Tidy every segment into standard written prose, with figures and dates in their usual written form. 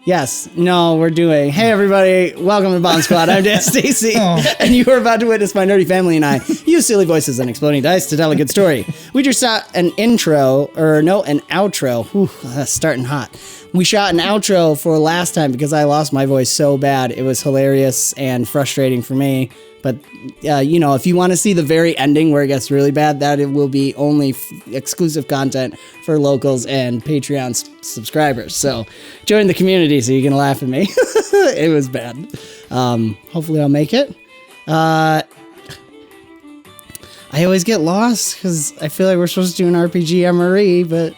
Yes. No, we're doing. Hey, everybody. Welcome to BombSquad. I'm 𝒂𝒐💏, and you are about to witness my nerdy family and I use silly voices and exploding dice to tell a good story. We just shot an outro. Whew, that's starting hot. We shot an outro for last time because I lost my voice so bad. It was hilarious and frustrating for me. But, if you want to see the very ending where it gets really bad, that it will be only exclusive content for locals and Patreon subscribers. So join the community so you can laugh at me. It was bad. Hopefully I'll make it. I always get lost because I feel like we're supposed to do an RPG MRE, but...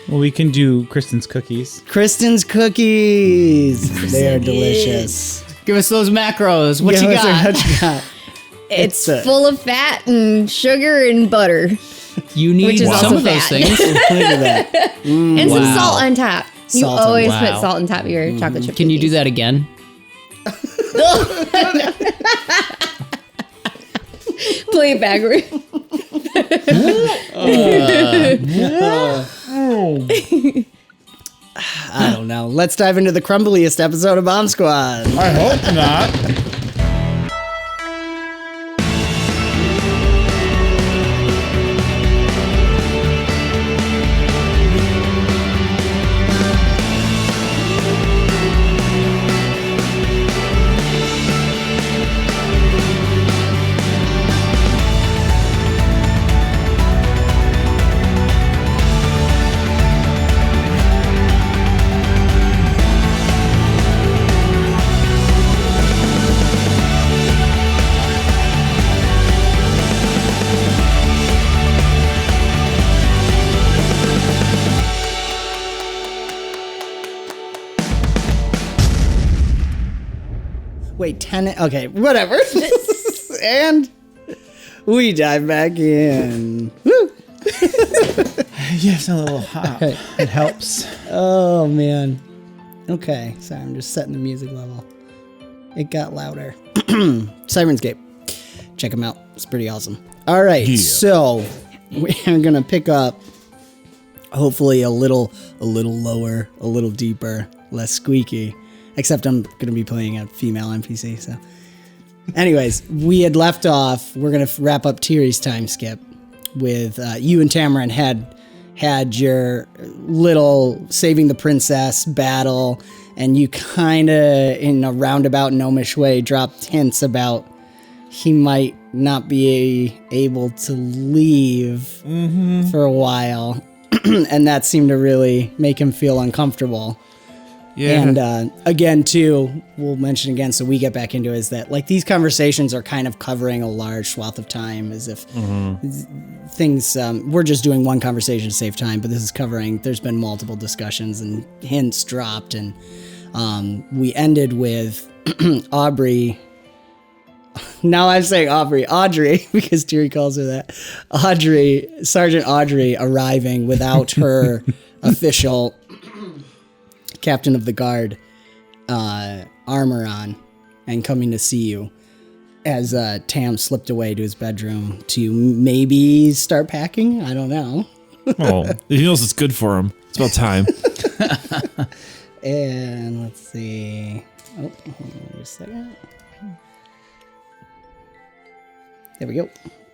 Well, we can do Kristen's cookies. Kristen's cookies! They are delicious. Give us those macros. What you got? It's full of fat and sugar and butter. You need some of those things. Look at that. And some salt on top. You always Wow. put salt on top of your chocolate chip Can you do cookies. that again? Play it backward. I don't know. Let's dive into the crumbliest episode of BombSquad. I hope not. Wait, 10... Okay, whatever. And we dive back in. Woo! Yes, a little hot. It helps. Oh, man. Okay, sorry, I'm just setting the music level. It got louder. 𝒐𝒏𝒄𝒂. Check them out. It's pretty awesome. All right, so we're going to pick up hopefully a little lower, a little deeper, less squeaky. Except I'm going to be playing a female NPC, so. Anyways, we had left off. We're going to wrap up Tiri's time skip with you and Tameron had your little saving the princess battle, and you kind of, in a roundabout, gnomish way, dropped hints about he might not be able to leave for a while, and that seemed to really make him feel uncomfortable. Yeah. And again, too, we'll mention again so we get back into it, is that like these conversations are kind of covering a large swath of time, as if things, we're just doing one conversation to save time, but this is covering, there's been multiple discussions and hints dropped, and we ended with Aubrey. Now I'm saying Audrey, because Tiri calls her that. Sergeant Audrey arriving without her official captain of the guard armor on and coming to see you as Tam slipped away to his bedroom to maybe start packing. I don't know. Oh, he knows it's good for him. It's about time. And let's see. Oh, hold on just a second. There we go.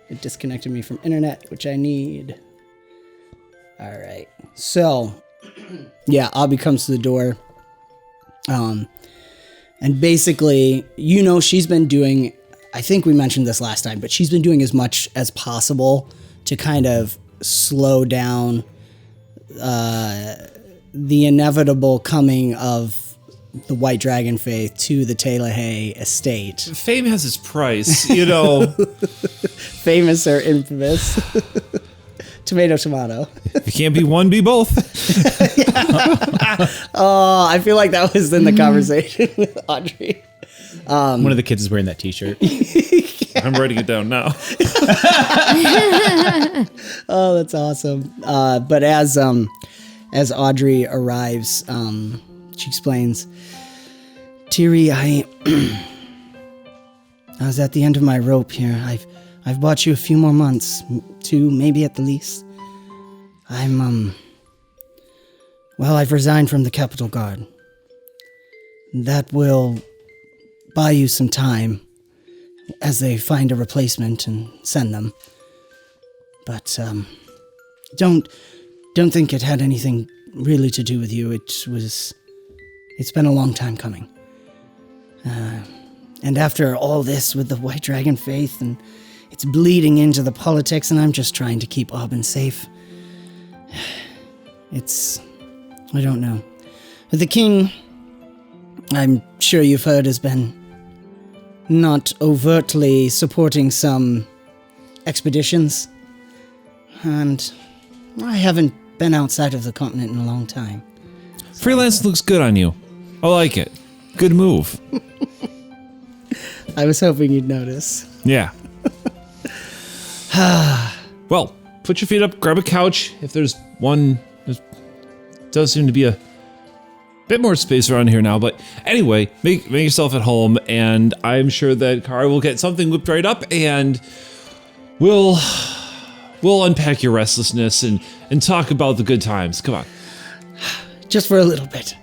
It disconnected me from internet, which I need. All right. So, yeah, Abby comes to the door. And basically, she's been doing, I think we mentioned this last time, but she's been doing as much as possible to kind of slow down the inevitable coming of the White Dragon Faith to the Taylahey estate. Fame has its price, Famous or infamous? Tomato. If you can't be one, be both. Oh, I feel like that was in the conversation with Audrey. One of the kids is wearing that t-shirt. I'm writing it down now. Oh, that's awesome. But as Audrey arrives, she explains, Tiri, I was at the end of my rope here. I've bought you a few more months, 2 maybe at the least. I've resigned from the Capital Guard. That will buy you some time as they find a replacement and send them. But don't think it had anything really to do with you. It's been a long time coming. And after all this with the White Dragon faith, and it's bleeding into the politics, and I'm just trying to keep Auburn safe. I don't know. But the king, I'm sure you've heard, has been not overtly supporting some expeditions. And I haven't been outside of the continent in a long time. Freelance looks good on you. I like it. Good move. I was hoping you'd notice. Yeah. Well, put your feet up, grab a couch. If there's one, there does seem to be a bit more space around here now. But anyway, make yourself at home, and I'm sure that Kari will get something whipped right up, and we'll unpack your restlessness and talk about the good times. Come on. Just for a little bit.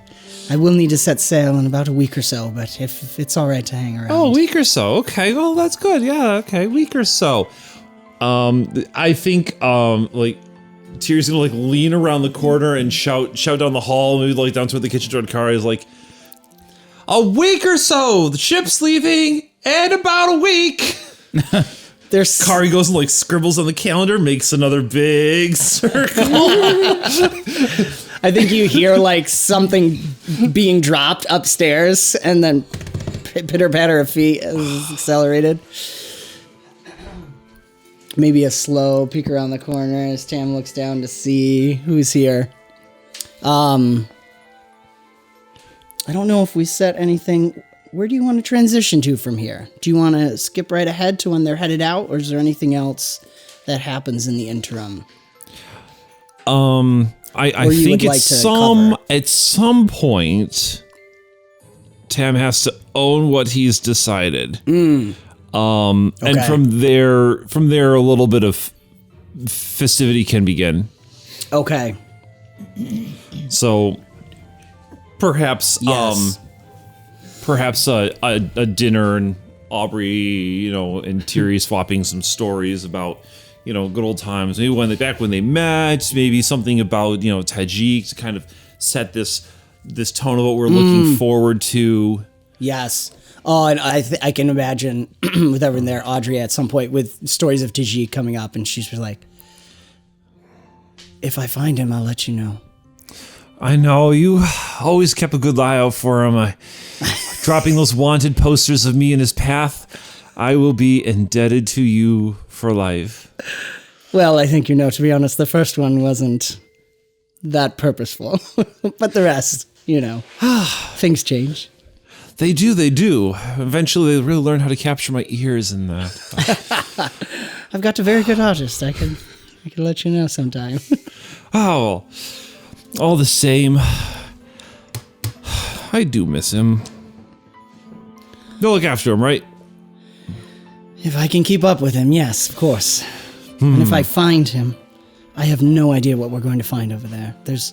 I will need to set sail in about a week or so, but if it's all right to hang around. Oh, a week or so. Okay, well, that's good. Yeah, okay, a week or so. I think, like, Tiri's gonna, like, lean around the corner and shout down the hall, maybe, like, down toward the kitchen toward Kari, is like, a week or so! The ship's leaving in about a week! There's Kari goes and, like, scribbles on the calendar, makes another big circle. I think you hear like something being dropped upstairs, and then pitter patter of feet as it's accelerated. Maybe a slow peek around the corner as Tam looks down to see who's here. I don't know if we set anything. Where do you want to transition to from here? Do you want to skip right ahead to when they're headed out, or is there anything else that happens in the interim? I think at some point, Tam has to own what he's decided. Okay. And from there, a little bit of festivity can begin. Okay. So, perhaps, yes. Perhaps a dinner and Aubrey, and Tiri swapping some stories about, good old times. Maybe back when they met, maybe something about, Tajik to kind of set this tone of what we're looking forward to. Yes. Oh, and I can imagine with everyone there, Audrey at some point with stories of Tajik coming up, and she's just like, if I find him, I'll let you know. I know, you always kept a good eye out for him. Dropping those wanted posters of me in his path, I will be indebted to you for life. Well, I think to be honest, the first one wasn't that purposeful. But the rest, things change. They do. Eventually, they really learn how to capture my ears and that. I've got a very good artist. I can let you know sometime. Oh, all the same, I do miss him. You'll look after him, right? If I can keep up with him, yes, of course. And if I find him, I have no idea what we're going to find over there. There's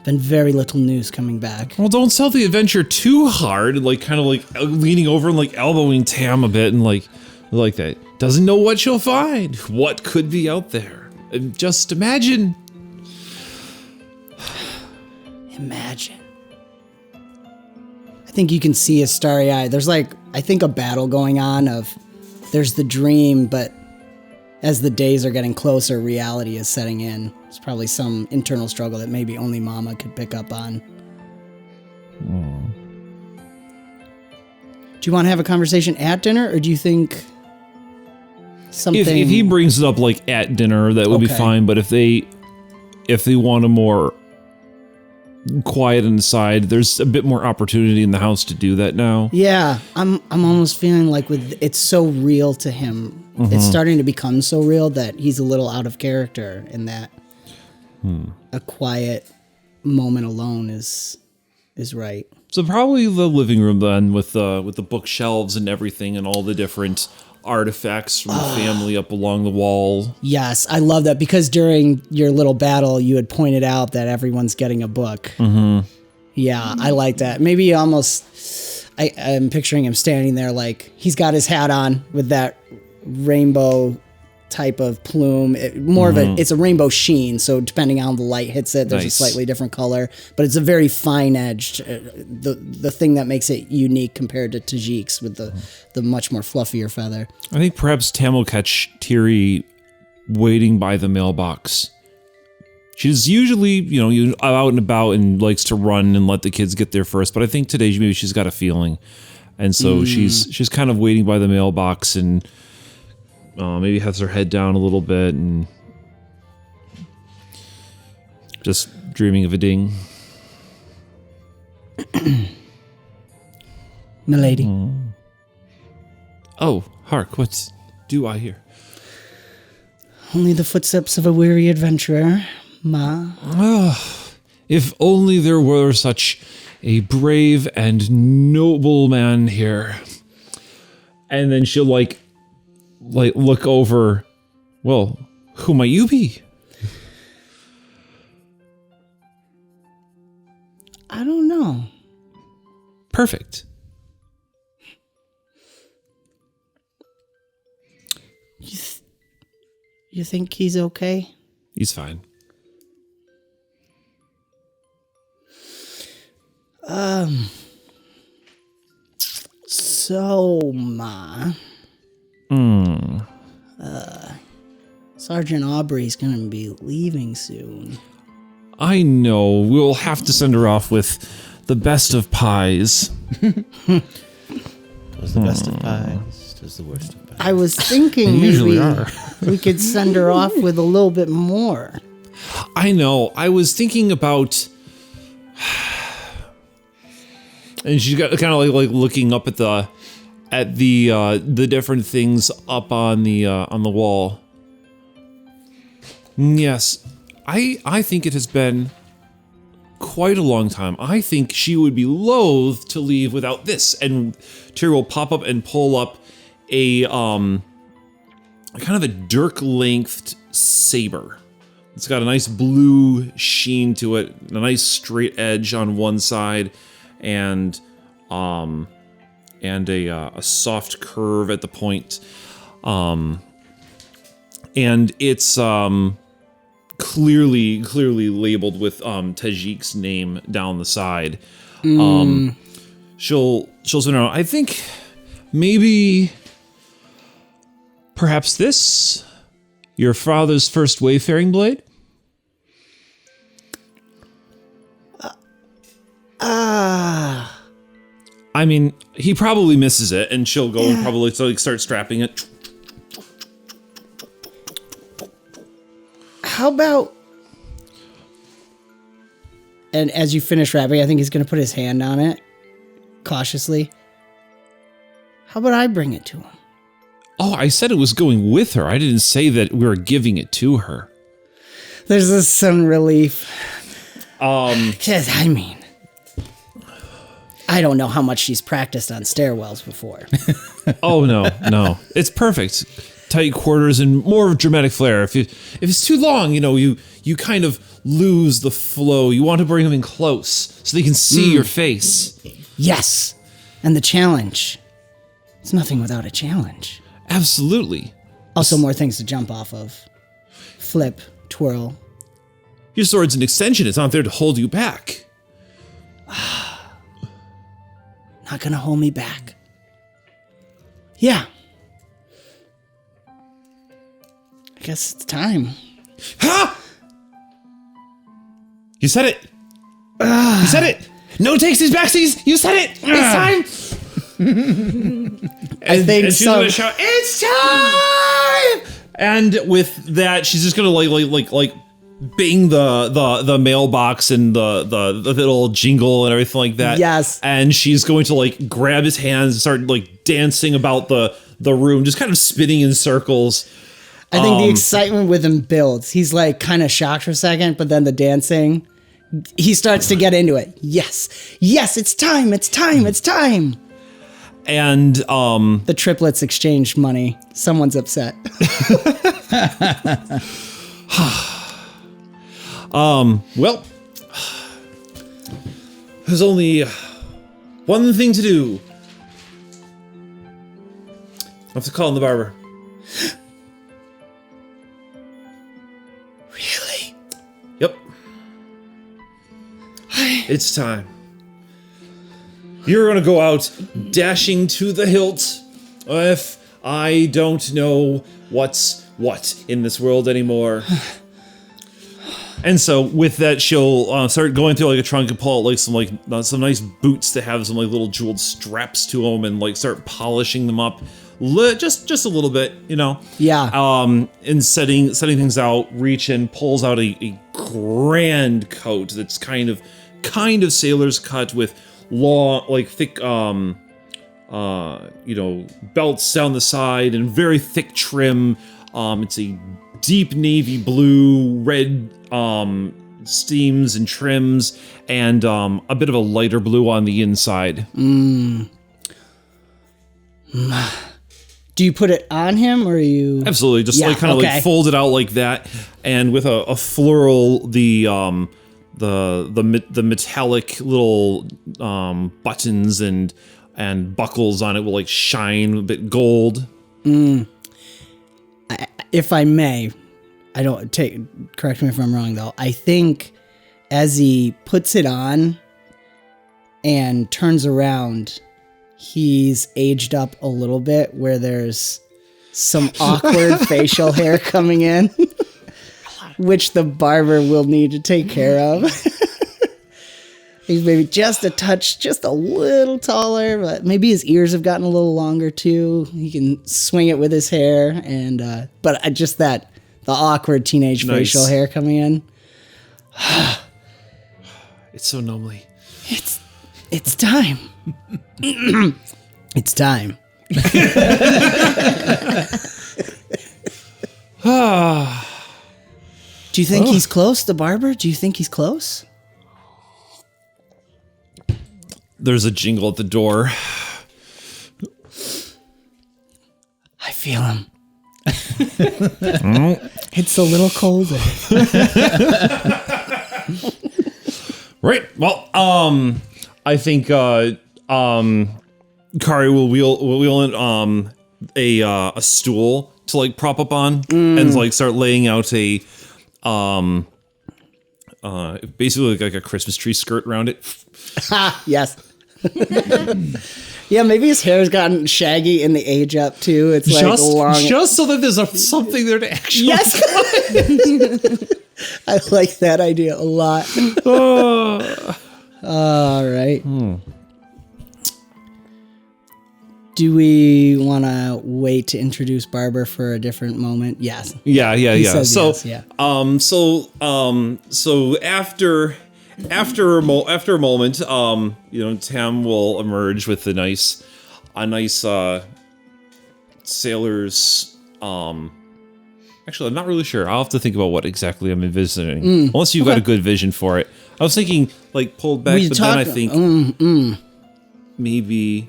been very little news coming back. Well, don't sell the adventure too hard, and kind of leaning over and elbowing Tam a bit, and like that. Doesn't know what she'll find. What could be out there? And just imagine. Imagine. I think you can see his starry eye. There's I think a battle going on of, there's the dream, but as the days are getting closer, reality is setting in. It's probably some internal struggle that maybe only Mama could pick up on. Do you want to have a conversation at dinner, or do you think something... If he brings it up at dinner, that would be fine, but if they want a more quiet inside, there's a bit more opportunity in the house to do that now. Yeah, I'm almost feeling like it's so real to him. It's starting to become so real that he's a little out of character in that a quiet moment alone is right. So probably the living room then, with the bookshelves and everything and all the different artifacts from the family up along the wall. Yes, I love that, because during your little battle, you had pointed out that everyone's getting a book. Yeah, I like that. Maybe almost, I'm picturing him standing there like he's got his hat on with that rainbow type of plume. It's a rainbow sheen, so depending on how the light hits it, there's a slightly different color, but it's a very fine edged, the thing that makes it unique compared to 𝒌𝒐𝒄𝒄's with the much more fluffier feather. I think perhaps Tam will catch Tiri waiting by the mailbox. She's usually, out and about and likes to run and let the kids get there first, but I think today maybe she's got a feeling. And so she's kind of waiting by the mailbox and maybe has her head down a little bit and just dreaming of a ding. Milady. Oh, hark, what do I hear? Only the footsteps of a weary adventurer, ma. If only there were such a brave and noble man here. And then she'll like look over. Well, who might you be? I don't know. Perfect. You think he's okay? He's fine. So, ma. Sergeant Aubrey's gonna be leaving soon. I know. We'll have to send her off with the best of pies. Does the best of pies, does the worst of pies. I was thinking maybe we could send her off with a little bit more. I know. I was thinking about, and she's got kind of like looking up at the different things up on the wall. Yes, I think it has been quite a long time. I think she would be loath to leave without this. And Tiri will pop up and pull up a kind of a dirk-lengthed saber. It's got a nice blue sheen to it, a nice straight edge on one side, and a soft curve at the point. And it's clearly labeled with Tajiq's name down the side. She'll say, no, I think maybe perhaps this, your father's first wayfaring blade? I mean, he probably misses it, and she'll go and probably start strapping it. How about... And as you finish wrapping, I think he's going to put his hand on it, cautiously. How about I bring it to him? Oh, I said it was going with her. I didn't say that we were giving it to her. There's some relief. Because, I mean... I don't know how much she's practiced on stairwells before. Oh, no. It's perfect. Tight quarters and more dramatic flair. If it's too long, you kind of lose the flow. You want to bring them in close so they can see your face. Yes. And the challenge. It's nothing without a challenge. Absolutely. Also more things to jump off of. Flip, twirl. Your sword's an extension. It's not there to hold you back. Not gonna hold me back. Yeah. I guess it's time. Ha! You said it. You said it. No takesies, backsies. You said it. It's time. I think she's so. gonna shout, "It's time!" And with that, she's just gonna like bang the mailbox and the little jingle and everything like that. Yes. And she's going to like grab his hands and start like dancing about the room, just kind of spinning in circles. I think the excitement with him builds. He's like kind of shocked for a second, but then the dancing, he starts to get into it. Yes, it's time. And the triplets exchange money. Someone's upset. Well, There's only one thing to do. I have to call in the barber. Really? Yep. It's time. You're gonna go out dashing to the hilt if I don't know what's what in this world anymore. And so with that, she'll start going through like a trunk and pull out like some nice boots that have some like little jeweled straps to them, and like start polishing them up, just a little bit, you know. Yeah. And setting things out. Reach in, pulls out a grand coat that's kind of sailor's cut with long, like thick, you know, belts down the side and very thick trim. It's a deep navy blue, red steams and trims, and a bit of a lighter blue on the inside. Do you put it on him, or are you? Absolutely, just like kind of like fold it out like that, and with a floral, the metallic little buttons and buckles on it will like shine a bit gold. If I may, correct me if I'm wrong though. I think as he puts it on and turns around, he's aged up a little bit, where there's some awkward facial hair coming in, which the barber will need to take care of. He's maybe just a touch, just a little taller, but maybe his ears have gotten a little longer too. He can swing it with his hair, and but just the awkward teenage facial hair coming in. It's so numbly. It's time. It's time. Do you think he's close, the barber? Do you think he's close? There's a jingle at the door. I feel him. It's a little colder. Right. Well, I think Kari will wheel in a stool to like prop up on and like start laying out a basically like a Christmas tree skirt around it. Yes. Yeah, maybe his hair's gotten shaggy in the age up too. It's like long. Just so that there's something there to actually. Yes. I like that idea a lot. All right. Do we want to wait to introduce Barber for a different moment? Yes. Yeah. So, yes, yeah. So after a moment, you know, Tam will emerge with a nice sailor's. Actually, I'm not really sure. I'll have to think about what exactly I'm envisioning. Unless you've got a good vision for it. I was thinking like pulled back, then I think maybe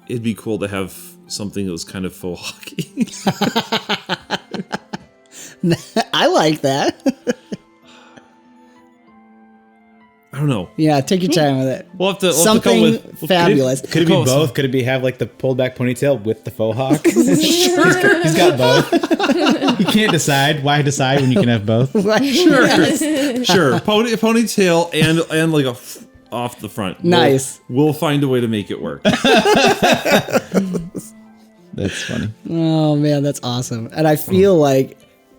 it'd be cool to have something that was kind of faux hockey. I like that. I don't know. Yeah, take your time with it. We'll have to Something come with fabulous. Could it be both? Could it be have like the pulled back ponytail with the faux hawk? Sure. He's got both. You can't decide. Why decide when you can have both? Sure. Ponytail and like a off the front. Nice. We'll find a way to make it work. That's funny. Oh man, that's awesome. And I feel like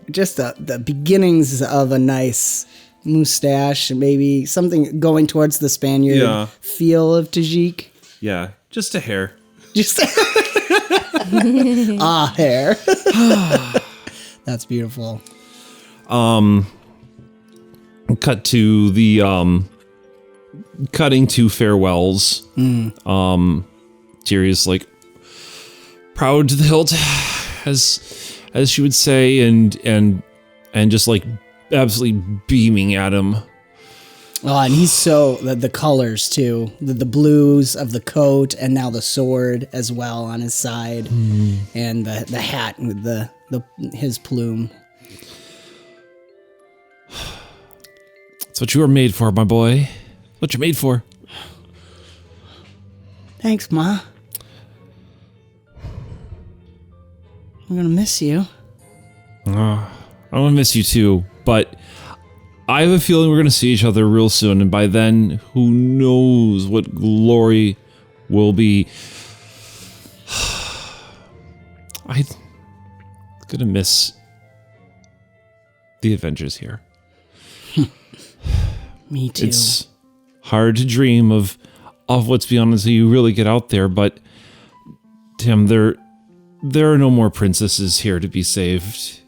just the beginnings of a nice mustache and maybe something going towards the Spaniard feel of Tajik. Yeah, just a hair. Just hair. That's beautiful. Cut to the cutting to farewells. Tiri's like proud to the hilt, as she would say, and just like absolutely beaming at him. Oh, and he's so the colors too, the blues of the coat, and now the sword as well on his side, and the hat with his plume. That's what you were made for, my boy. What you're made for. Thanks, Ma. I'm gonna miss you. I'm gonna miss you too, but I have a feeling we're gonna see each other real soon, and by then, who knows what glory will be. I'm gonna miss the adventures here. Me too. It's hard to dream of what's beyond until you really get out there, but Tim, there are no more princesses here to be saved.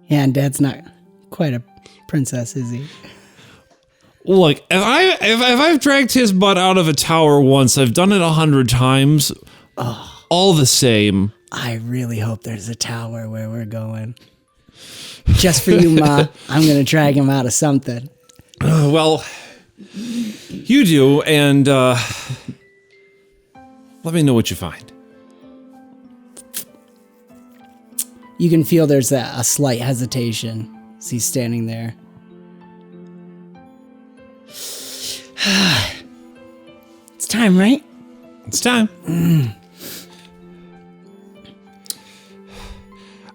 Yeah, and Dad's not quite a princess, is he? Look, if I've dragged his butt out of a tower once, I've done it 100 times. All the same. I really hope there's a tower where we're going. Just for you, Ma. I'm gonna drag him out of something. Well, you do, and let me know what you find. You can feel there's a slight hesitation as he's standing there. It's time, right? It's time.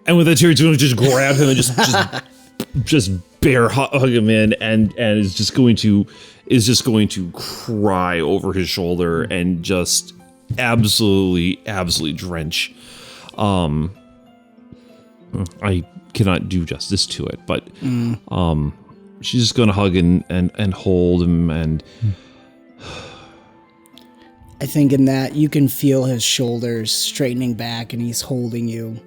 And with that, Tiri's going to just grab him and just bear hug him in, and is just going to cry over his shoulder and just absolutely drench. I cannot do justice to it, but she's just going to hug and hold him, and I think in that you can feel his shoulders straightening back and he's holding you.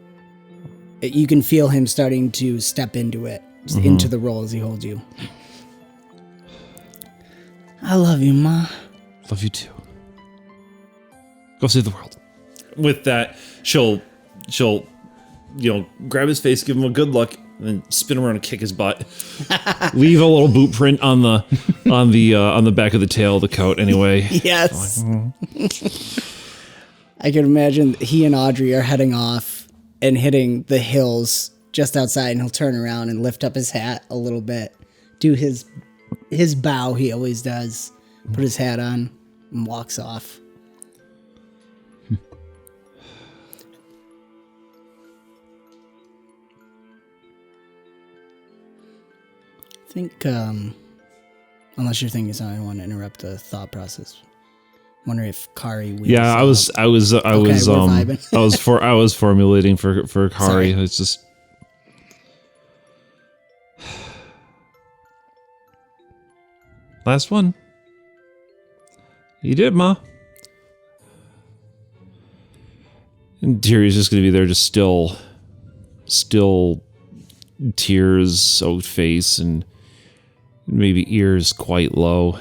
You can feel him starting to step into it, into the role as he holds you. I love you, Ma. Love you too. Go save the world. With that, she'll grab his face, give him a good look, and then spin around and kick his butt. Leave a little boot print on the back of the tail of the coat anyway. Yes. I can imagine he and Audrey are heading off and hitting the hills just outside, and he'll turn around and lift up his hat a little bit, do his bow he always does, put his hat on, and walks off. I think, unless you're thinking something, I want to interrupt the thought process. Wonder if Kari. Yeah, I was formulating for Kari. Sorry. It's just last one. You did, Ma. And Tiri's just gonna be there, just still tears soaked face and maybe ears quite low.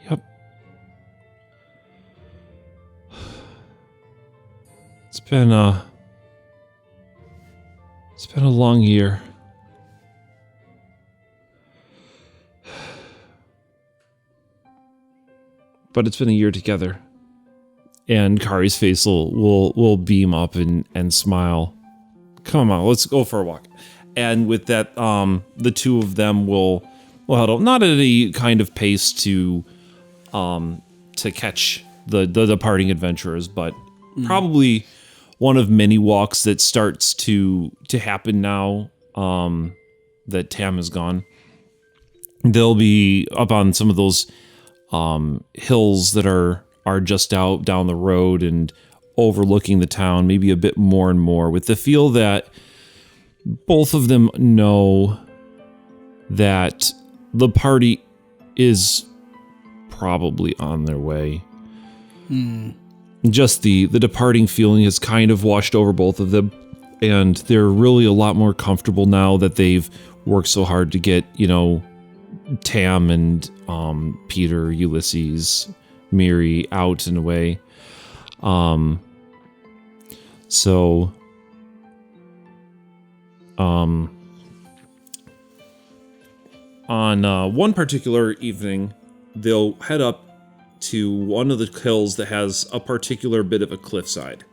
Yep. It's been a long year. But it's been a year together. And Kari's face will beam up and smile. Come on, let's go for a walk. And with that, the two of them will huddle, not at any kind of pace to catch the departing adventurers, but probably one of many walks that starts to happen now that Tam is gone. They'll be up on some of those hills that are just out down the road and overlooking the town, maybe a bit more and more, with the feel that both of them know that the party is probably on their way. Just the departing feeling has kind of washed over both of them, and they're really a lot more comfortable now that they've worked so hard to get, Tam and Peter, Ulysses, Miri out and away. So on one particular evening, they'll head up to one of the hills that has a particular bit of a cliffside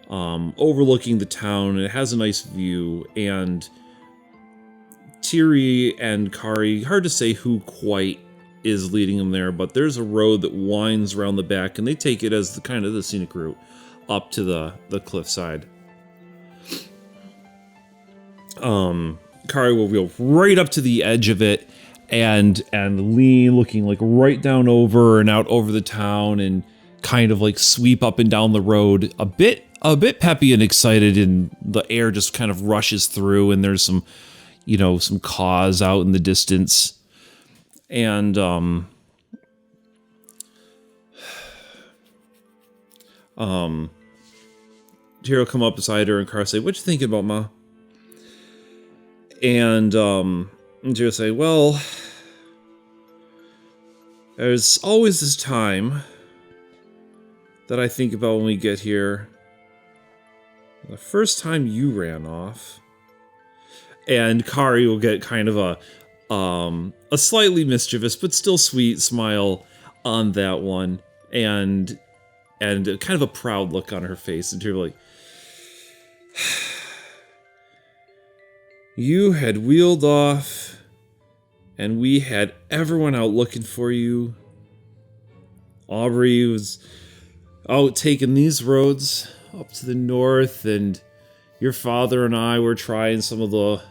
overlooking the town. It has a nice view, and Tiri and Kari, hard to say who quite is leading them there, but there's a road that winds around the back, and they take it as the kind of the scenic route up to the cliffside. Kari will wheel right up to the edge of it and lean, looking like right down over and out over the town, and kind of like sweep up and down the road, a bit peppy and excited, and the air just kind of rushes through, and there's some, some caws out in the distance. And Tiri will come up beside her, and Kari say, "What you thinking about, Ma?" And Tiri will say, "Well, there's always this time that I think about when we get here. The first time you ran off." And Kari will get kind of a slightly mischievous but still sweet smile on that one, and kind of a proud look on her face, and you're like, "You had wheeled off, and we had everyone out looking for you. Aubrey was out taking these roads up to the north, and your father and I were trying some of the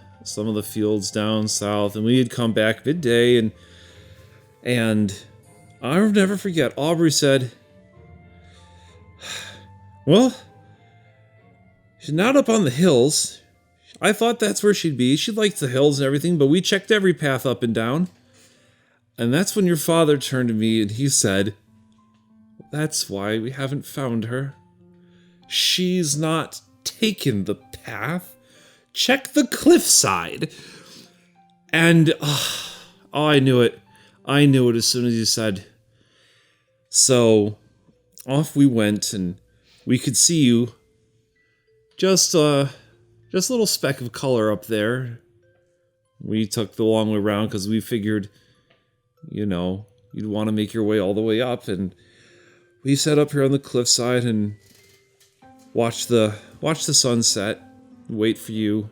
fields down south, and we had come back midday, and I'll never forget, Aubrey said, 'Well, she's not up on the hills. I thought that's where she'd be. She likes the hills and everything, but we checked every path up and down.' And that's when your father turned to me and he said, 'That's why we haven't found her. She's not taken the path. Check the cliffside.' And I knew it. I knew it as soon as he said. So off we went, and we could see you. Just a little speck of color up there. We took the long way around because we figured, you'd want to make your way all the way up, and we sat up here on the cliffside and watched the sunset, wait for you.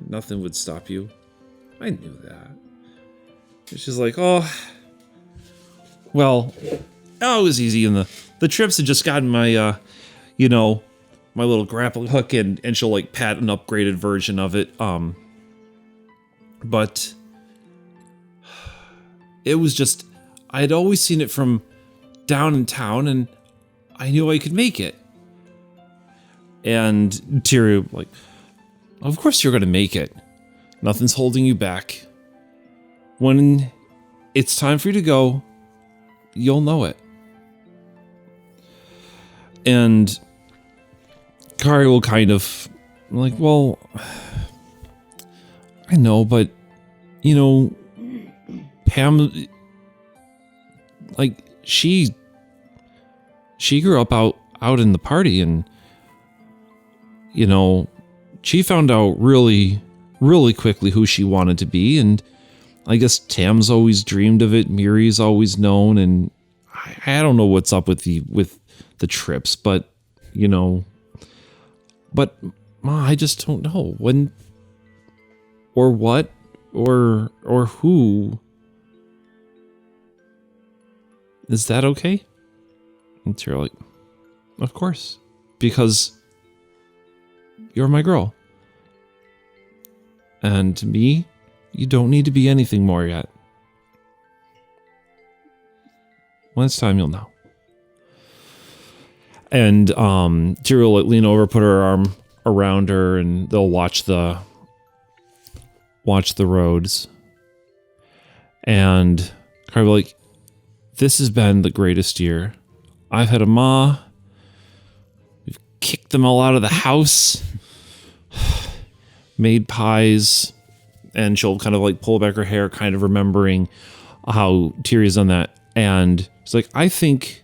Nothing would stop you. I knew that.' And she's like, it was easy, and the trips had just gotten my, my little grappling hook, and she'll like pat an upgraded version of it. But it was just, I'd always seen it from down in town, and I knew I could make it. And Tiri, like, of course you're going to make it. Nothing's holding you back. When it's time for you to go, you'll know it. And Kari will kind of like, well, I know, but, Pam, like, she grew up out in the party, and, she found out really, really quickly who she wanted to be, and I guess Tam's always dreamed of it, Miri's always known, and I don't know what's up with the trips, but, but, Ma, I just don't know when, or what, or who. Is that okay? And you're like, of course, because you're my girl. And to me, you don't need to be anything more yet. When it's time, you'll know. And Tiri will lean over, put her arm around her, and they'll watch the roads. And Kari will be like, this has been the greatest year. I've had a ma. We've kicked them all out of the house. Made pies. And she'll kind of like pull back her hair, kind of remembering how Tiri's done that. And she's like, I think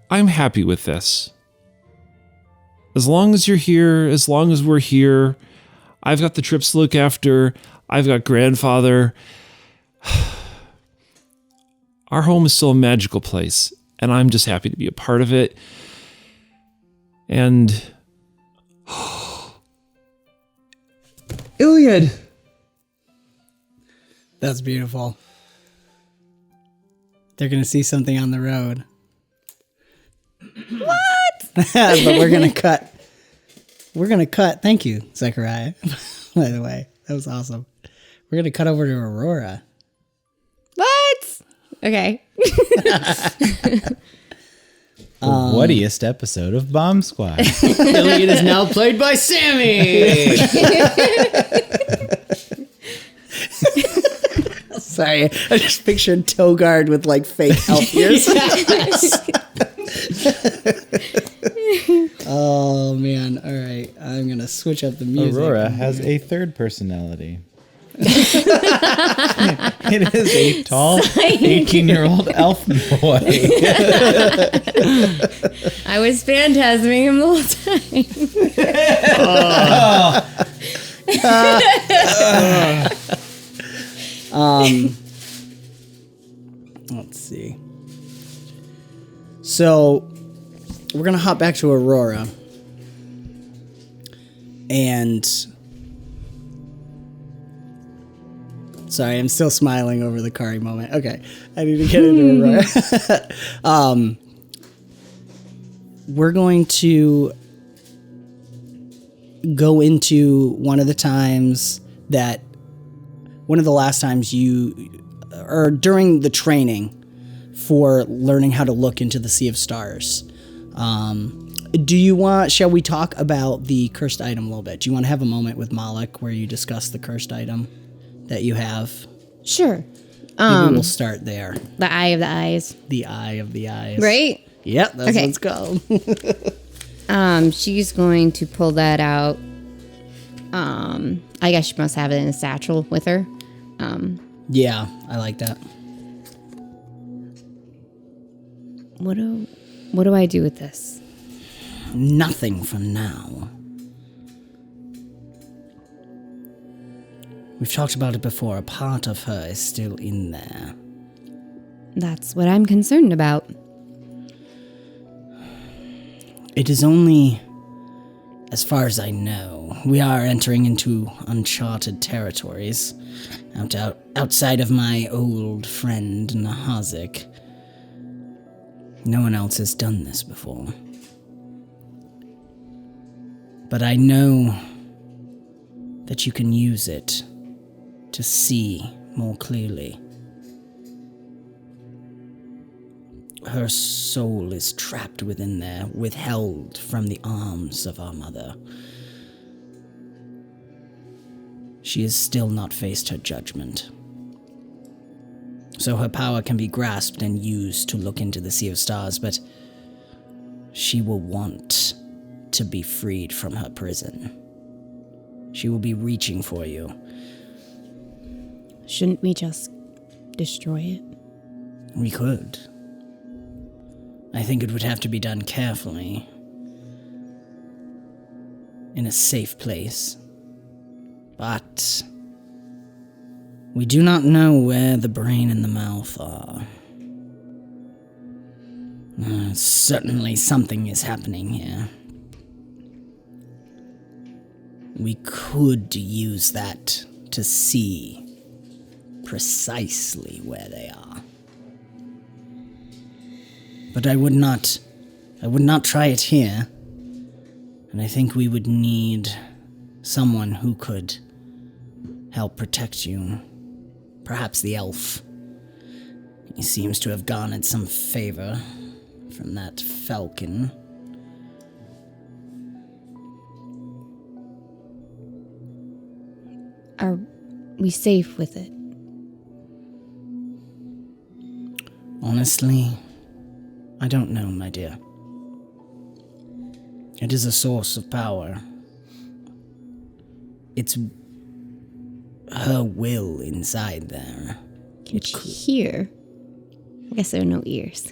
I'm happy with this. As long as you're here, as long as we're here, I've got the trips to look after. I've got grandfather. Our home is still a magical place, and I'm just happy to be a part of it. And Iliad. That's beautiful. They're going to see something on the road. What? But we're going to cut. We're going to cut. Thank you, Zechariah. By the way, that was awesome. We're going to cut over to Aurora. What? Okay. The whattiest episode of BombSquad. Iliad is now played by Sammy. Sorry, I just pictured Togard with like fake elf ears. Oh man! All right, I'm gonna switch up the music. Aurora has a third personality. It is a tall 18-year-old elf boy. I was phantasming him the whole time. Let's see. So we're gonna hop back to Aurora, and sorry, I'm still smiling over the Kari moment. Okay, I need to get into Aurora. We're going to go into one of the last times or during the training for learning how to look into the Sea of Stars. Shall we talk about the cursed item a little bit? Do you want to have a moment with Malik where you discuss the cursed item that you have? Sure. Maybe we'll start there. The eye of the eyes. The eye of the eyes. Right? Yep, that's Okay. what's called. She's going to pull that out. I guess she must have it in a satchel with her. Yeah, I like that. What do I do with this? Nothing for now. We've talked about it before. A part of her is still in there. That's what I'm concerned about. It is only, as far as I know, we are entering into uncharted territories. Outside of my old friend 𝒉𝒂𝒂𝒔𝒕. No one else has done this before. But I know that you can use it to see more clearly. Her soul is trapped within there, withheld from the arms of our mother. She has still not faced her judgment. So her power can be grasped and used to look into the Sea of Stars, but she will want to be freed from her prison. She will be reaching for you. Shouldn't we just destroy it? We could. I think it would have to be done carefully. In a safe place. But we do not know where the brain and the mouth are. Certainly something is happening here. We could use that to see precisely where they are. But I would not try it here. And I think we would need someone who could help protect you. Perhaps the elf. He seems to have garnered some favor from that falcon. Are we safe with it? Honestly, I don't know, my dear. It is a source of power. It's her will inside there. Can she hear? I guess there are no ears.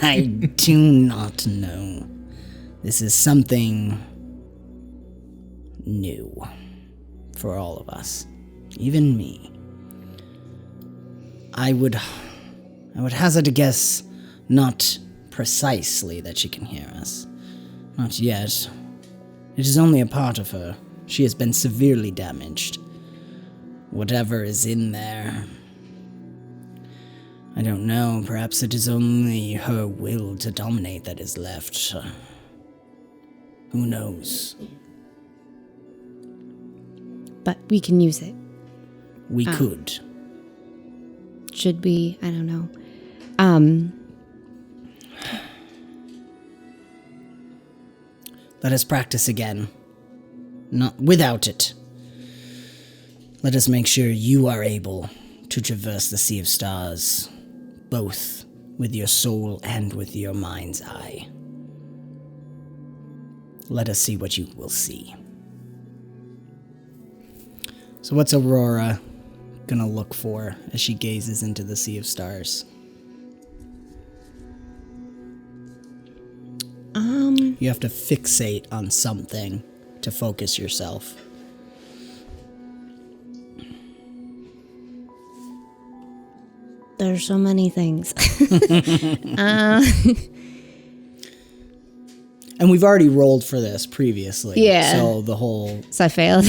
I do not know. This is something new for all of us, even me. I would hazard a guess, not precisely that she can hear us. Not yet. It is only a part of her. She has been severely damaged. Whatever is in there. I don't know, perhaps it is only her will to dominate that is left. Who knows? But we can use it. We could. Should we? I don't know. Let us practice again. Not without it. Let us make sure you are able to traverse the Sea of Stars, both with your soul and with your mind's eye. Let us see what you will see. So what's Aurora gonna look for as she gazes into the Sea of Stars? You have to fixate on something to focus yourself. There's so many things. And we've already rolled for this previously. Yeah. So the whole... So I failed.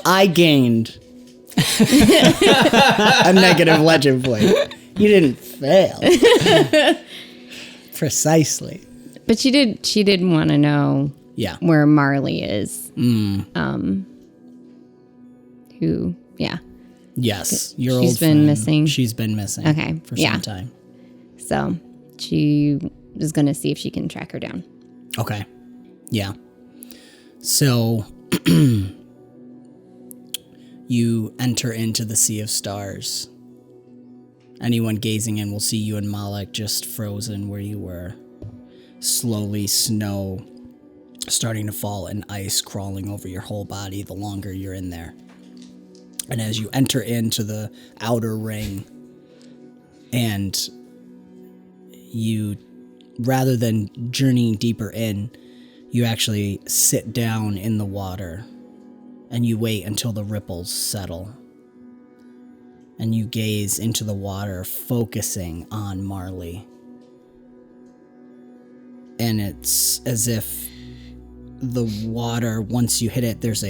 I gained a negative legend point. You didn't fail. Precisely. But she did want to know where Marley is. Who, yeah. Yes. Your She's old been friend, missing. She's been missing. Okay, For yeah. some time. So she is going to see if she can track her down. Okay. Yeah. So you enter into the Sea of Stars. Anyone gazing in will see you and Malik just frozen where you were. Slowly snow starting to fall and ice crawling over your whole body the longer you're in there. And as you enter into the outer ring and you, rather than journeying deeper in, you actually sit down in the water and you wait until the ripples settle. And you gaze into the water, focusing on Marley. And it's as if the water, once you hit it, there's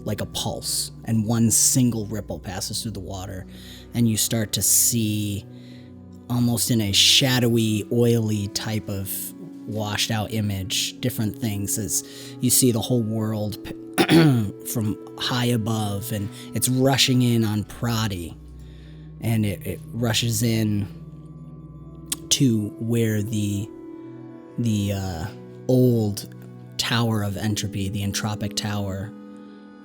like a pulse, and one single ripple passes through the water, and you start to see, almost in a shadowy, oily type of washed out image, different things as you see the whole world from high above, and it's rushing in on Prati. And it rushes in to where the old Tower of Entropy, the Entropic Tower,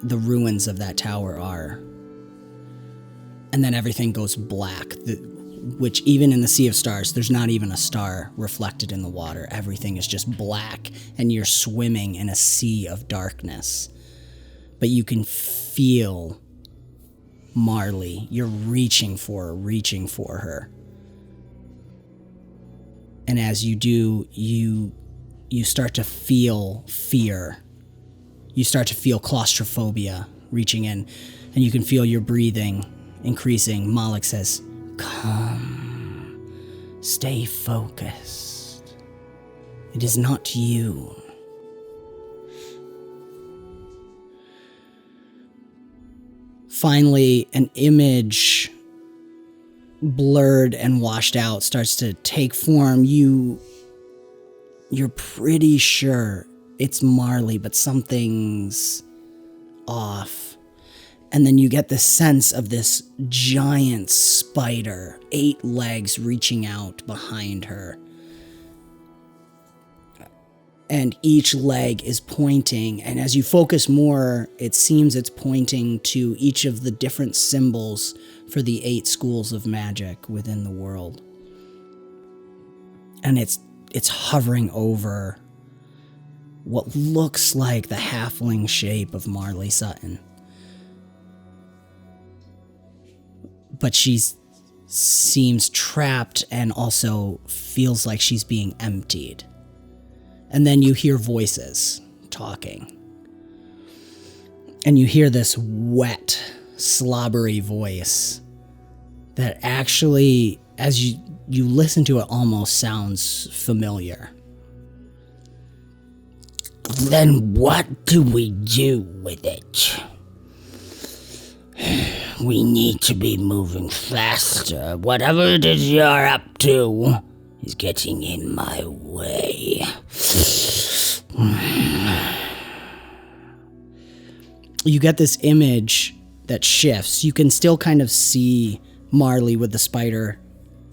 the ruins of that tower are. And then everything goes black, which even in the Sea of Stars, there's not even a star reflected in the water. Everything is just black, and you're swimming in a sea of darkness. But you can feel Marley. You're reaching for her. And as you do, you start to feel fear. You start to feel claustrophobia reaching in, and you can feel your breathing increasing. Malik says, "Come, stay focused. It is not you." Finally, an image, blurred and washed out, starts to take form. You're pretty sure it's Marley, but something's off. And then you get the sense of this giant spider, 8 legs reaching out behind her. And each leg is pointing, and as you focus more, it seems it's pointing to each of the different symbols for the 8 schools of magic within the world. And it's hovering over what looks like the halfling shape of Marley Sutton. But she seems trapped and also feels like she's being emptied. And then you hear voices talking. And you hear this wet slobbery voice that actually, as you listen to it, almost sounds familiar. Then what do we do with it? We need to be moving faster. Whatever it is you're up to is getting in my way. You get this image that shifts. You can still kind of see Marley with the spider,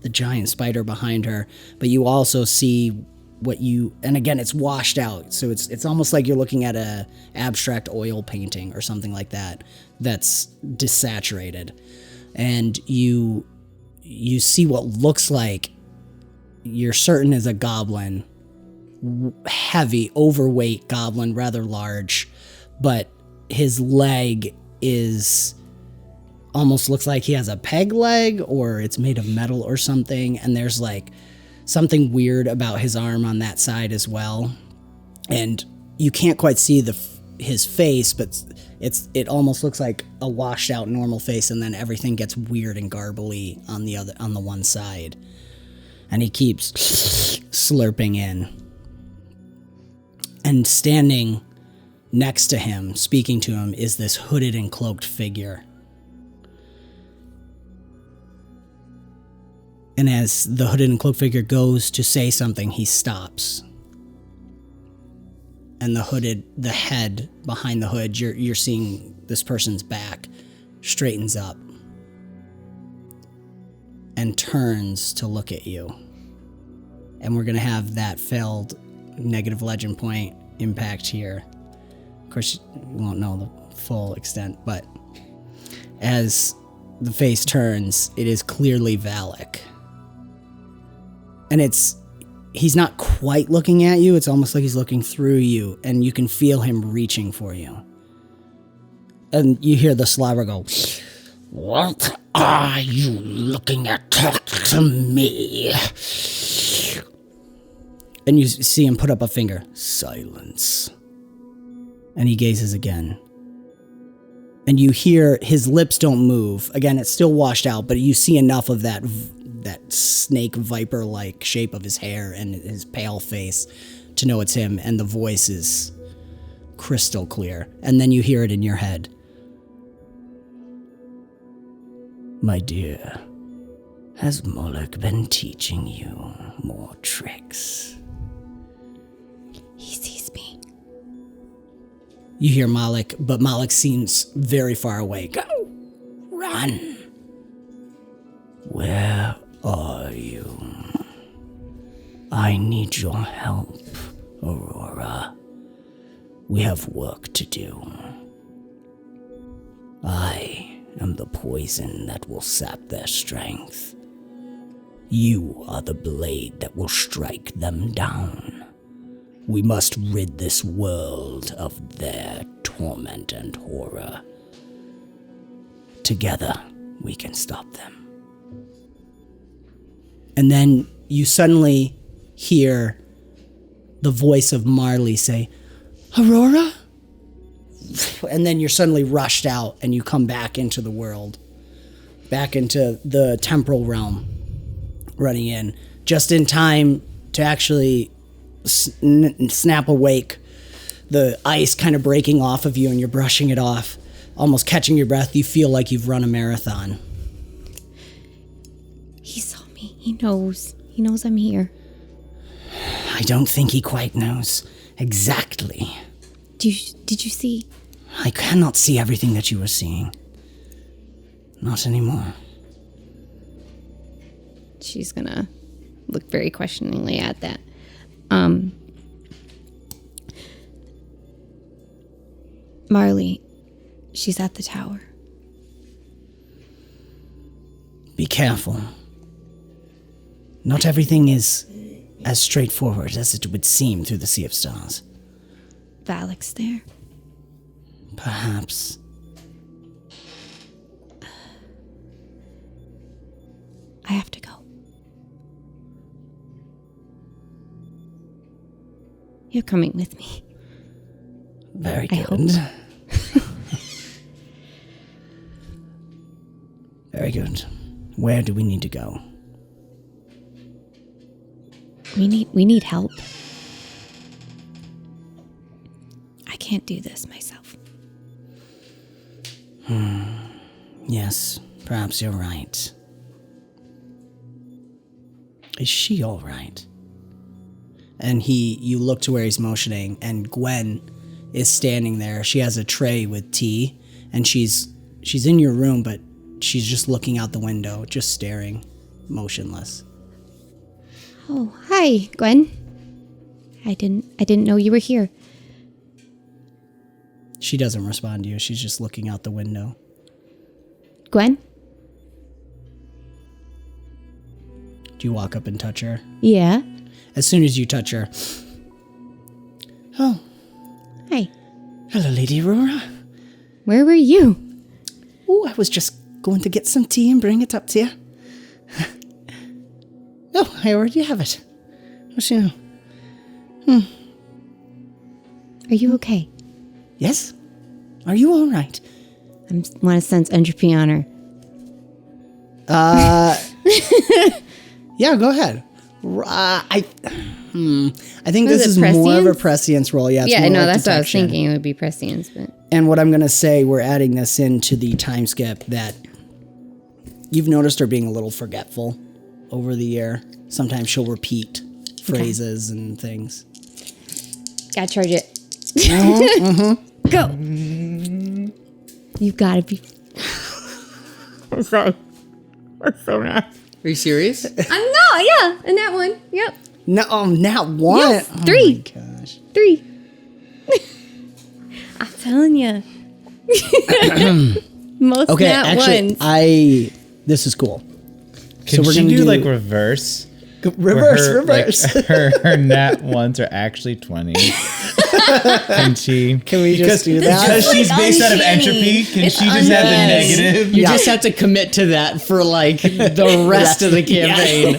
the giant spider behind her, but you also see and again, it's washed out. So it's almost like you're looking at a abstract oil painting or something like that that's desaturated. And you see what looks like, you're certain is a goblin, heavy, overweight goblin, rather large, but his leg almost looks like he has a peg leg, or it's made of metal or something, and there's like something weird about his arm on that side as well. And you can't quite see his face, but it almost looks like a washed out normal face, and then everything gets weird and garbly on the one side. And he keeps slurping in. And standing next to him, speaking to him, is this hooded and cloaked figure. And as the hooded and cloaked figure goes to say something, he stops. And the head behind the hood, you're seeing this person's back, straightens up and turns to look at you. And we're going to have that failed negative legend point impact here. Of course, you won't know the full extent, but as the face turns, it is clearly Valak. And he's not quite looking at you. It's almost like he's looking through you, and you can feel him reaching for you. And you hear the slobber go, What are you looking at? Talk to me. And you see him put up a finger. Silence. And he gazes again. And you hear his lips don't move. Again, it's still washed out, but you see enough of that snake viper-like shape of his hair and his pale face to know it's him, and the voice is crystal clear. And then you hear it in your head. My dear, has Moloch been teaching you more tricks? He sees me. You hear Moloch, but Moloch seems very far away. Go! Run. Where are you? I need your help, Aurora. We have work to do. I am the poison that will sap their strength. You are the blade that will strike them down. We must rid this world of their torment and horror. Together, we can stop them. And then you suddenly hear the voice of Marley say, Aurora? And then you're suddenly rushed out, and you come back into the world, back into the temporal realm, running in, just in time to actually snap awake, the ice kind of breaking off of you, and you're brushing it off, almost catching your breath. You feel like you've run a marathon. He saw me. He knows. He knows I'm here. I don't think he quite knows exactly. Did you see? I cannot see everything that you were seeing. Not anymore. She's gonna look very questioningly at that. Marley, she's at the tower. Be careful. Not everything is as straightforward as it would seem through the Sea of Stars. Valak's there. Perhaps. I have to go. You're coming with me. Very I good. hope. Very good. Where do we need to go? We need help. I can't do this myself. Yes, perhaps you're right. Is she all right? And you look to where he's motioning, and Gwen is standing there. She has a tray with tea, and she's in your room, but she's just looking out the window, just staring, motionless. Oh, hi, Gwen. I didn't know you were here. She doesn't respond to you. She's just looking out the window. Gwen? Do you walk up and touch her? Yeah. As soon as you touch her. Oh, Hi. hello, Lady Aurora. Where were you? Oh, I was just going to get some tea and bring it up to you. Oh, I already have it. What's you know? Are you okay? Yes? Are you all right? I want to sense entropy on her. Yeah, go ahead. I think Was this it is more of a prescience? prescience roll. Yeah, it's Yeah, more no, like that's what I was detection. thinking. It would be prescience, but And what I'm going to say, we're adding this into the time skip that you've noticed her being a little forgetful over the year. Sometimes she'll repeat phrases and things. gotta charge it. Go. You gotta be. I'm sorry. I'm so mad. Are you serious? I'm not. Yeah, and that one. Yep. No, not one. Yes, Oh 3. my gosh. 3. I'm telling you. Most Okay, nat actually, ones. this is cool. Can we're she gonna do do- like reverse? Reverse, Where reverse. Like, her nat ones are actually 20. Can she? Can we just do that? Because It's she's like based out of uncanny. entropy, can It's she just have the uncanny. negative? You just have to commit to that for like the rest of the campaign.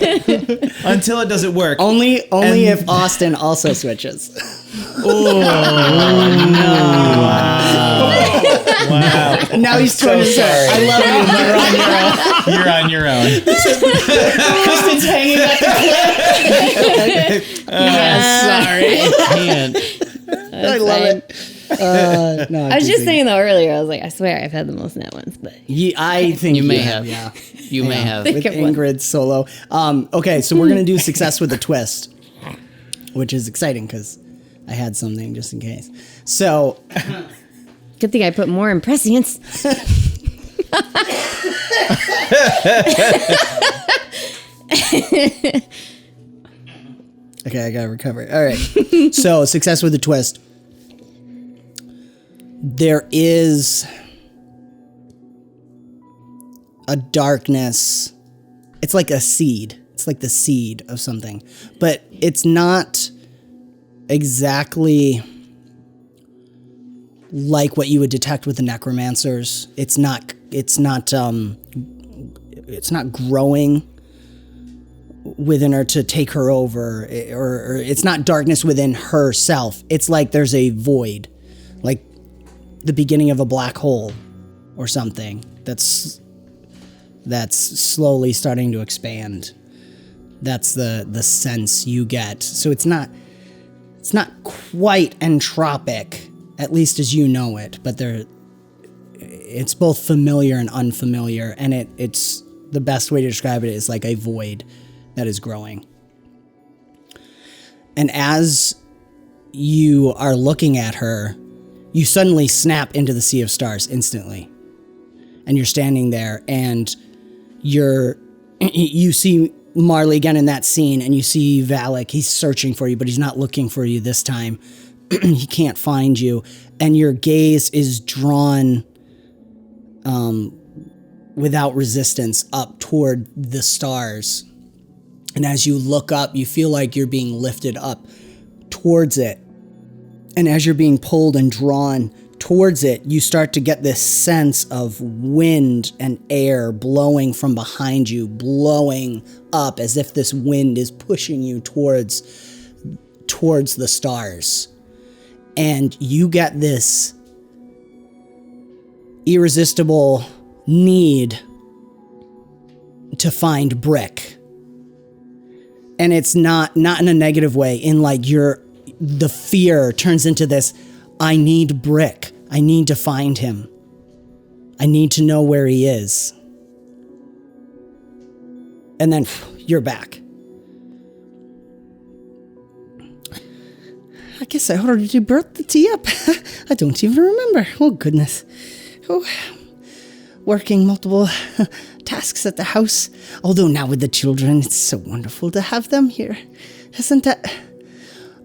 Until it doesn't work. Only if Austin also switches. Wow. Now he's trying to say, I love you, but You're on your own. Kristen's hanging up the Sorry, I can't. I love it. No, I was just saying though earlier. I was like, I swear I've had the most nat ones, but I think You may have. yeah. You may have. With of one. Ingrid solo. Okay, so we're gonna do success with a twist, which is exciting because I had something just in case. So good thing I put more in prescience. okay, I gotta recover. All right. So success with a twist. There is a darkness. It's like a seed. It's like the seed of something, but it's not exactly like what you would detect with the necromancers. It's not growing within her to take her over, or it's not darkness within herself. It's like there's a void, like the beginning of a black hole or something that's slowly starting to expand. That's the sense you get. So it's not quite entropic, at least as you know it, but it's both familiar and unfamiliar, and it's the best way to describe it is like a void that is growing. And as you are looking at her, you suddenly snap into the sea of stars instantly. And you're standing there, and you see Marley again in that scene, and you see Valak. He's searching for you, but he's not looking for you this time. He can't find you, and your gaze is drawn without resistance up toward the stars. And as you look up, you feel like you're being lifted up towards it. And as you're being pulled and drawn towards it, you start to get this sense of wind and air blowing from behind you, blowing up as if this wind is pushing you towards the stars. And you get this irresistible need to find Brick. And it's not in a negative way, in like the fear turns into this, I need Brick. I need to find him. I need to know where he is. And then you're back. I guess I already brought the tea up. I don't even remember. Oh, goodness. Oh, working multiple tasks at the house. Although now with the children, it's so wonderful to have them here. Isn't it?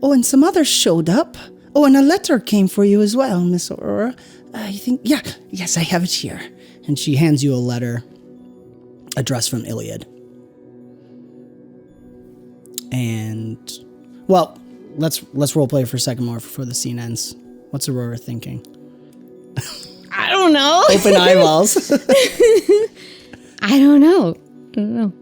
Oh, and some others showed up. Oh, and a letter came for you as well, Miss Aurora. I think, yes, I have it here. And she hands you a letter addressed from Iliad. And, well, let's roleplay for a second more before the scene ends. What's Aurora thinking? I don't know. Open eyeballs. I don't know.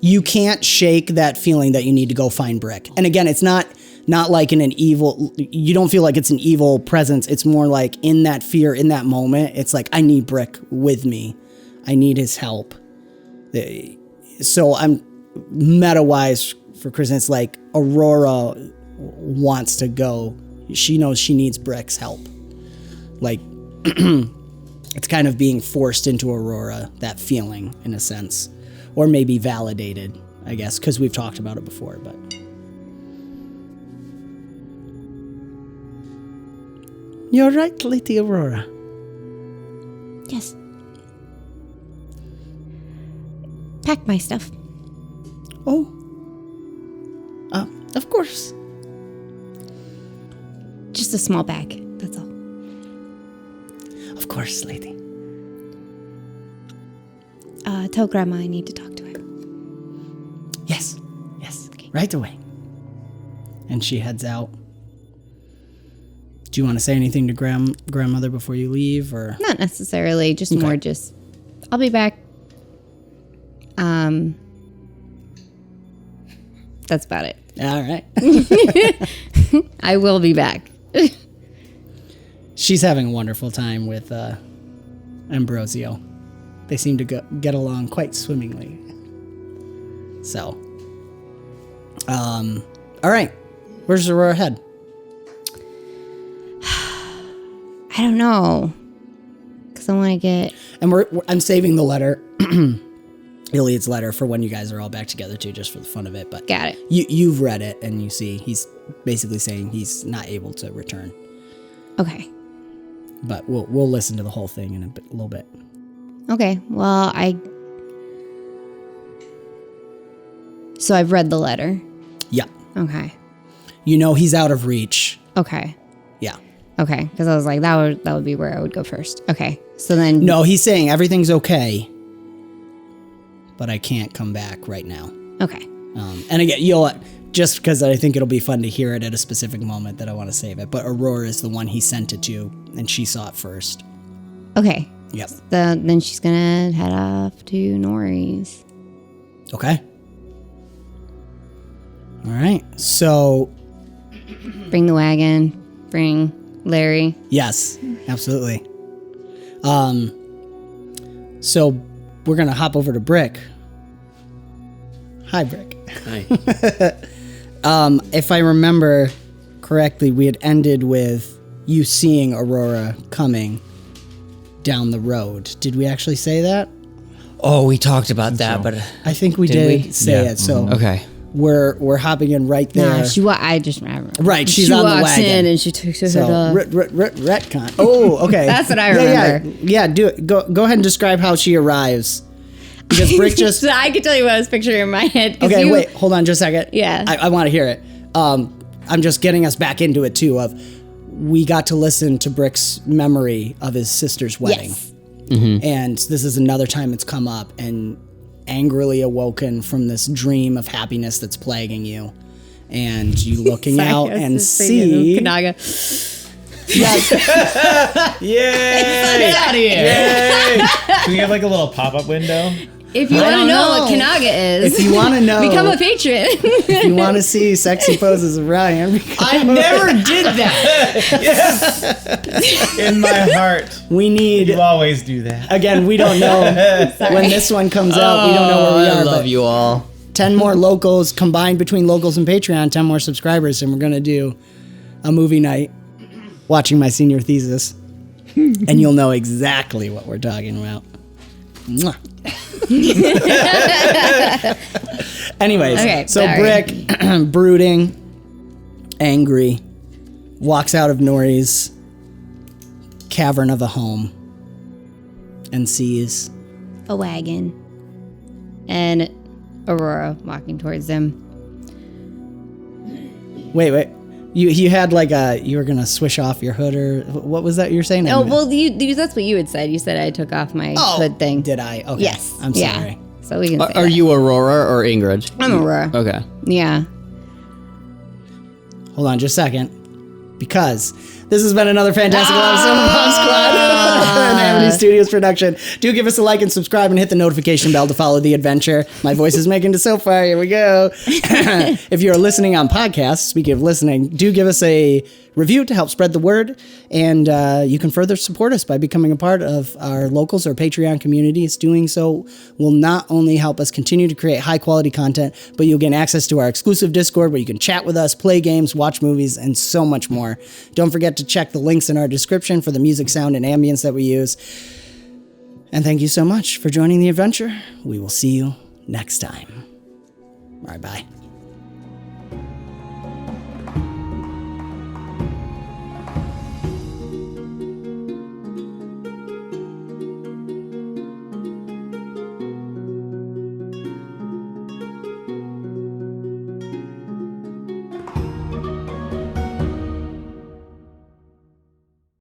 You can't shake that feeling that you need to go find Brick. And again, it's not like in an evil, you don't feel like it's an evil presence. It's more like in that fear, in that moment, it's like, I need Brick with me. I need his help. So I'm meta-wise for Kristen, it's like Aurora wants to go. She knows she needs Brick's help. Like, it's kind of being forced into Aurora, that feeling, in a sense. Or maybe validated, I guess, because we've talked about it before, but... You're right, Lady Aurora. Yes. Pack my stuff. Oh. Of course. Just a small bag, that's all. Of course, lady. Tell Grandma I need to talk to her. Yes. Okay. Right away. And she heads out. Do you want to say anything to grandmother before you leave, or? Not necessarily, just more just, I'll be back. That's about it. All right. I will be back. She's having a wonderful time with Ambrosio. They seem to get along quite swimmingly. So, all right. Where's Aurora head? I don't know. Because I want to get... And I'm saving the letter, Iliad's letter, for when you guys are all back together too, just for the fun of it. But got it. You've read it, and you see he's basically saying he's not able to return. Okay. But we'll listen to the whole thing in a little bit. Okay. Well, So I've read the letter. Yeah. Okay. You know he's out of reach. Okay. Yeah. Okay. Because I was like, that would be where I would go first. Okay. So then... No, he's saying everything's okay, but I can't come back right now. Okay. And again, you'll... Just because I think it'll be fun to hear it at a specific moment that I want to save it. But Aurora is the one he sent it to, and she saw it first. Okay. Yep. Then she's going to head off to Nori's. Okay. All right. So... Bring the wagon. Bring Larry. Yes, absolutely. So we're going to hop over to Brick. Hi, Brick. Hi. If I remember correctly, we had ended with you seeing Aurora coming down the road. Did we actually say that? Oh, we talked about that, but I think we Did we? say it. So okay. we're hopping in right there. Nah, I just remember. Right, she's she on the walks wagon. in and she takes her So hood off. retcon. Oh, okay. That's what I remember. Yeah, do it. Go ahead and describe how she arrives. Because Brick just... So I can tell you what I was picturing in my head. Okay, wait, hold on just a second. Yeah. I want to hear it. I'm just getting us back into it too, of we got to listen to Brick's memory of his sister's wedding. Yes. And this is another time it's come up, and angrily awoken from this dream of happiness that's plaguing you. And you looking out and see... Kanaga. Yes. Yay! Get out of here. Yay! Can we have like a little pop-up window? If you want to know what Kanaga is, If you want to know, become a patron. if you want to see sexy poses of Ryan, I never did that. In my heart, we need. you always do that. Again, we don't know when this one comes out. We don't know where we are. I love but you all. 10 more locals combined between locals and Patreon. 10 more subscribers, and we're gonna do a movie night watching my senior thesis, and you'll know exactly what we're talking about. Mwah. Anyways, Okay, so sorry. Brick, brooding, angry, walks out of Nori's cavern of a home and sees A wagon. And Aurora walking towards them. Wait. You had like you were gonna swish off your hood, or what was that you were saying? Oh, well, that's what you had said. You said I took off my hood thing. Did I? Okay. Yes. I'm Yeah. sorry. So we can say Are that. you Aurora or Ingrid? I'm Aurora. Okay. Yeah. Hold on just a second. Because this has been another fantastic episode of BombSquad, an Amity Studios production. Do give us a like and subscribe and hit the notification bell to follow the adventure. My voice is making it so far. Here we go. If you're listening on podcasts, speaking of listening, do give us a review to help spread the word. And you can further support us by becoming a part of our locals or Patreon communities. Doing so will not only help us continue to create high quality content, but you'll gain access to our exclusive Discord where you can chat with us, play games, watch movies, and so much more. Don't forget to check the links in our description for the music, sound, and ambience that we use. And thank you so much for joining the adventure. We will see you next time. All right, bye.